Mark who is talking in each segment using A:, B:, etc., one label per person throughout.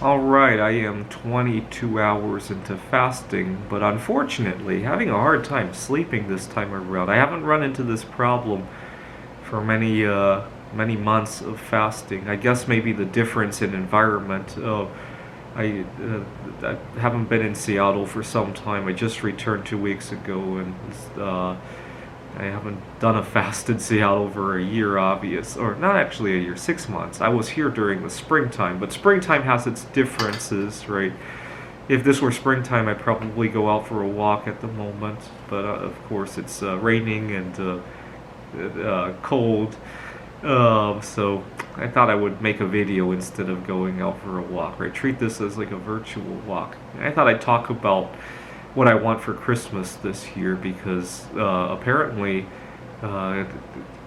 A: Alright, I am 22 hours into fasting, but unfortunately having a hard time sleeping this time around. I haven't run into this problem for many months of fasting. I guess maybe the difference in environment. I haven't been in Seattle for some time. I just returned 2 weeks ago, and I haven't done a fast in Seattle for a year, or not actually a year, 6 months. I was here during the springtime, but springtime has its differences, right? If this were springtime, I'd probably go out for a walk at the moment, but of course it's raining and cold. So I thought I would make a video instead of going out for a walk, right? Treat this as like a virtual walk. I thought I'd talk about what I want for Christmas this year because apparently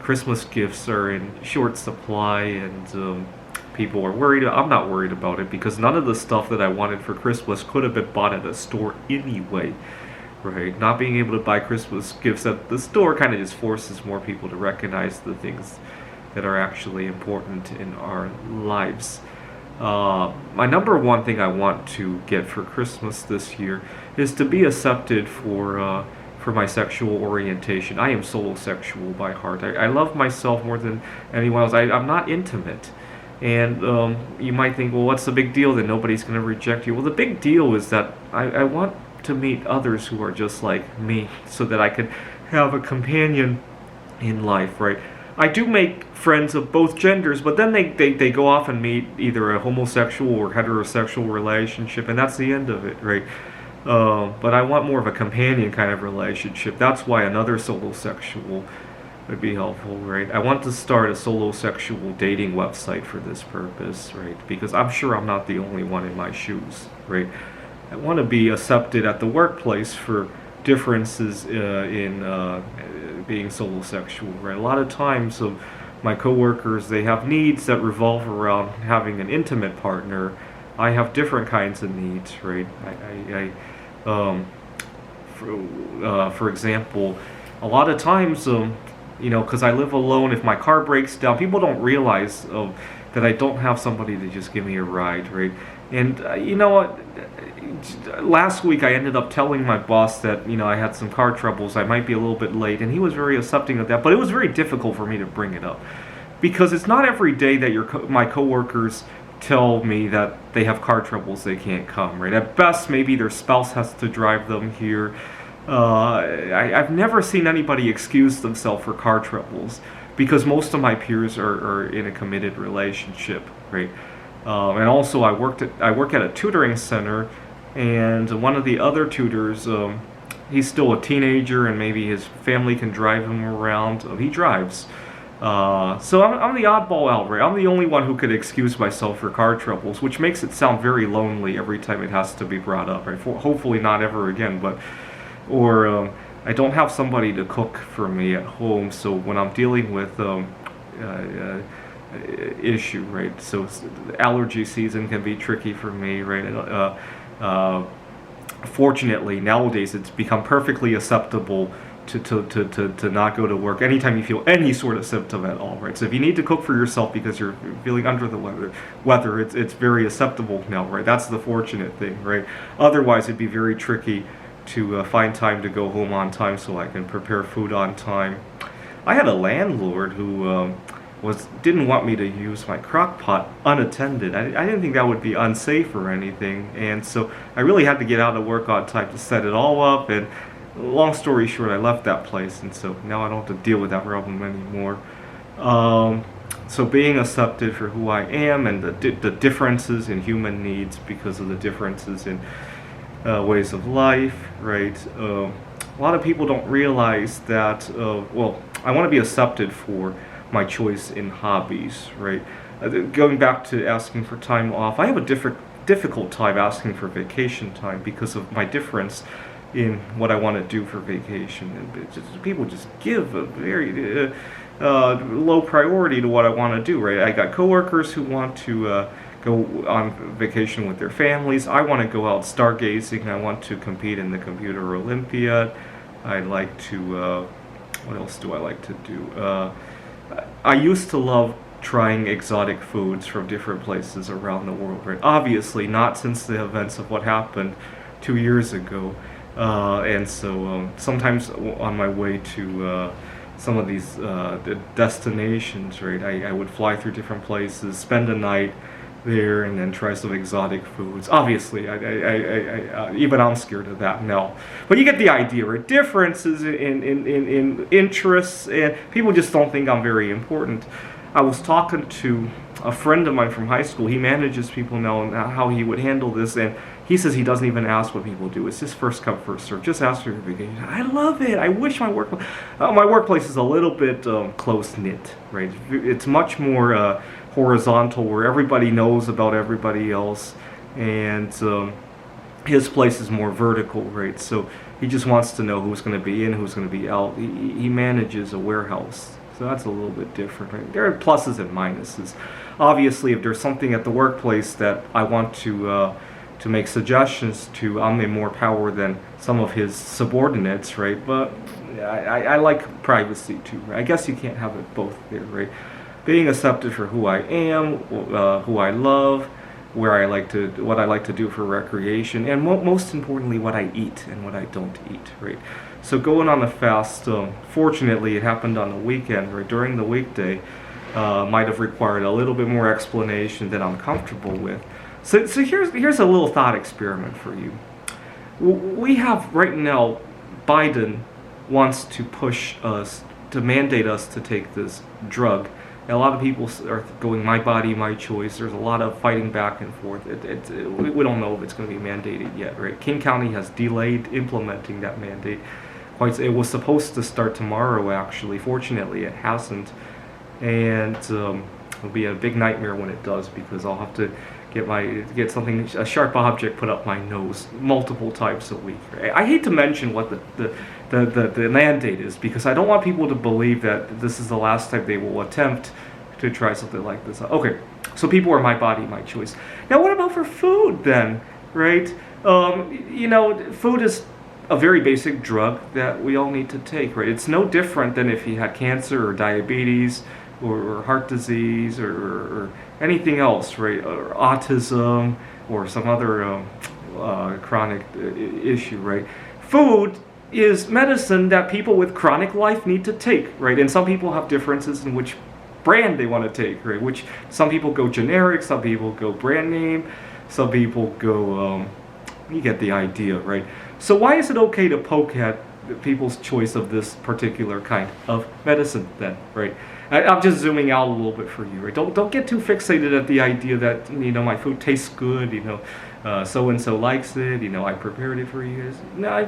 A: Christmas gifts are in short supply and people are worried. I'm not worried about it because none of the stuff that I wanted for Christmas could have been bought at a store anyway. Right, not being able to buy Christmas gifts at the store kind of just forces more people to recognize the things that are actually important in our lives. My number one thing I want to get for Christmas this year is to be accepted for my sexual orientation. I am solosexual by heart. I love myself more than anyone else. I'm not intimate. And you might think, well, what's the big deal that nobody's going to reject you? Well, the big deal is that I want to meet others who are just like me so that I can have a companion in life, right? I do make friends of both genders, but then they go off and meet either a homosexual or heterosexual relationship, and that's the end of it, right? But I want more of a companion kind of relationship. That's why another solosexual would be helpful, right? I want to start a solosexual dating website for this purpose, right? Because I'm sure I'm not the only one in my shoes, right? I want to be accepted at the workplace for differences in being solosexual, right? A lot of times my coworkers, they have needs that revolve around having an intimate partner. I have different kinds of needs, right? For example, a lot of times, because I live alone, if my car breaks down, people don't realize that I don't have somebody to just give me a ride, right? And you know what? Last week I ended up telling my boss that I had some car troubles. I might be a little bit late, and he was very accepting of that. But it was very difficult for me to bring it up because it's not every day that my coworkers tell me that they have car troubles, they can't come. Right? At best, maybe their spouse has to drive them here. I've never seen anybody excuse themselves for car troubles because most of my peers are in a committed relationship. Right? And also, I work at a tutoring center, and one of the other tutors, he's still a teenager, and maybe his family can drive him around. He drives, so I'm the oddball out, right? I'm the only one who could excuse myself for car troubles, which makes it sound very lonely every time it has to be brought up. Right? Hopefully, not ever again, or I don't have somebody to cook for me at home, so when I'm dealing with issue, right? So allergy season can be tricky for me, right? Fortunately, nowadays it's become perfectly acceptable to not go to work anytime you feel any sort of symptom at all, right? So if you need to cook for yourself because you're feeling under the weather, it's very acceptable now, right? That's the fortunate thing, right? Otherwise, it'd be very tricky to find time to go home on time so I can prepare food on time. I had a landlord who didn't want me to use my crock pot unattended. I didn't think that would be unsafe or anything, and so I really had to get out of work on time to set it all up, and long story short, I left that place, and so now I don't have to deal with that problem anymore. So being accepted for who I am and the differences in human needs because of the differences in ways of life, right? A lot of people don't realize that, I want to be accepted for my choice in hobbies, right? Going back to asking for time off, I have a difficult time asking for vacation time because of my difference in what I want to do for vacation. And people just give a very low priority to what I want to do, right? I got coworkers who want to go on vacation with their families. I want to go out stargazing. I want to compete in the Computer Olympiad. I'd like to, what else do I like to do? I used to love trying exotic foods from different places around the world, right? Obviously, not since the events of what happened 2 years ago. And so sometimes on my way to some of these destinations, right, I would fly through different places, spend a night there, and then try some exotic foods. Obviously, even I'm scared of that now. But you get the idea, right? Differences in interests, and people just don't think I'm very important. I was talking to a friend of mine from high school. He manages people now, and how he would handle this, and he says he doesn't even ask what people do. It's just first come, first serve. Just ask for your vacation. I love it. I wish my workplace is a little bit close knit, right? It's much more horizontal, where everybody knows about everybody else, and his place is more vertical, right? So he just wants to know who's going to be in, who's going to be out. He manages a warehouse. So that's a little bit different, right? There are pluses and minuses. Obviously, if there's something at the workplace that I want to make suggestions to, I'm in more power than some of his subordinates, right? But I like privacy too, right? I guess you can't have it both there, right? Being accepted for who I am, who I love, what I like to do for recreation, and most importantly, what I eat and what I don't eat, right? So going on a fast, fortunately, it happened on the weekend, right? During the weekday, might have required a little bit more explanation than I'm comfortable with. So here's a little thought experiment for you. We have right now, Biden wants to push us, to mandate us to take this drug. And a lot of people are going, my body, my choice. There's a lot of fighting back and forth. We don't know if it's going to be mandated yet, right? King County has delayed implementing that mandate. It was supposed to start tomorrow, actually. Fortunately, it hasn't. And it'll be a big nightmare when it does, because I'll have to get a sharp object put up my nose multiple times a week. Right? I hate to mention what the mandate is, because I don't want people to believe that this is the last time they will attempt to try something like this. Okay, so people are my body, my choice. Now, what about for food then, right? Food is a very basic drug that we all need to take, right? It's no different than if you had cancer or diabetes or heart disease or anything else, right? Or autism or some other chronic issue, right? Food is medicine that people with chronic life need to take, right? And some people have differences in which brand they want to take, right? Which some people go generic, some people go brand name, some people go, you get the idea, right? So why is it okay to poke at people's choice of this particular kind of medicine then, right? I'm just zooming out a little bit for you, right? Don't get too fixated at the idea that, my food tastes good, so-and-so likes it, I prepared it for you guys. No,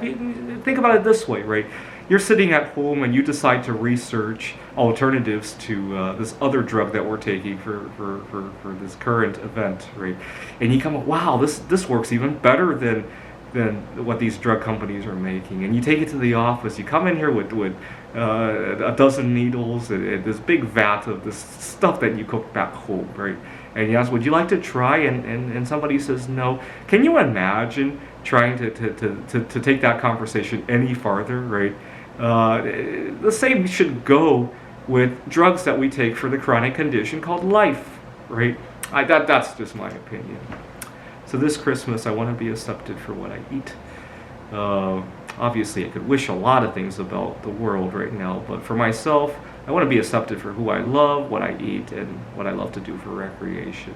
A: think about it this way, right? You're sitting at home and you decide to research alternatives to this other drug that we're taking for this current event, right? And you come up, wow, this works even better than what these drug companies are making. And you take it to the office, you come in here with a dozen needles and this big vat of this stuff that you cook back home, right? And you ask, would you like to try? And somebody says no. Can you imagine trying to take that conversation any farther, right? The same should go with drugs that we take for the chronic condition called life, right? That's just my opinion. So this Christmas, I want to be accepted for what I eat. Obviously, I could wish a lot of things about the world right now, but for myself, I want to be accepted for who I love, what I eat, and what I love to do for recreation.